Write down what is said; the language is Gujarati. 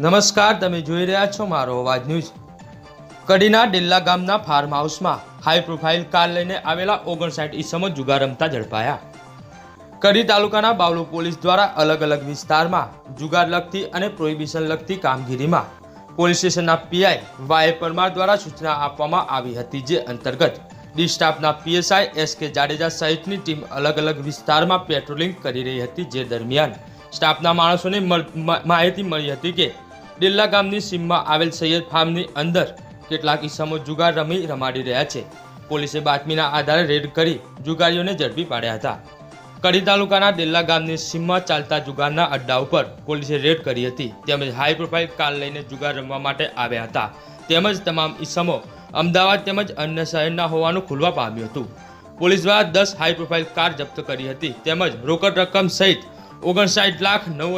નમસ્કાર, તમે જોઈ રહ્યા છો મારો અવાજ ન્યૂઝ। કડીના ડેલ્લા ગામના ફાર્મ હાઉસમાં હાઈ પ્રોફાઇલ કાર લઈને આવેલા 59 ઈસમો જુગાર રમતા ઝડપાયા। કડી તાલુકાના બાવળુ પોલીસ દ્વારા અલગ અલગ વિસ્તારમાં જુગાર લગતી અને પ્રોહિબિશન લગતી કામગીરીમાં પોલીસ સ્ટેશનના પીઆઈ વાય પરમાર દ્વારા સૂચના આપવામાં આવી હતી, જે અંતર્ગત ડી સ્ટાફના પીએસઆઈ એસકે જાડેજા સહિતની ટીમ અલગ અલગ વિસ્તારમાં પેટ્રોલિંગ કરી રહી હતી। જે દરમિયાન સ્ટાફના માણસોને માહિતી મળી હતી કે ડેલ્લા ગામની સીમમાં આવેલ સૈયદ ફાર્મની અંદર કેટલાક ઈસમો જુગાર રમાડી રહ્યા છે। પોલીસે બાતમીના આધારે રેડ કરી જુગારીઓને ઝડપી પાડ્યા હતા। કડી તાલુકાના ડેલ્લા ગામની સીમમાં ચાલતા જુગારના અડ્ડા ઉપર પોલીસે રેડ કરી હતી, તેમજ હાઈ પ્રોફાઇલ કાર લઈને જુગાર રમવા માટે આવ્યા હતા, તેમજ તમામ ઈસમો અમદાવાદ તેમજ અન્ય શહેરના હોવાનું ખુલવા પામ્યું હતું। પોલીસ દ્વારા 10 હાઈ પ્રોફાઇલ કાર જપ્ત કરી હતી, તેમજ રોકડ રકમ સહિત 59,09,000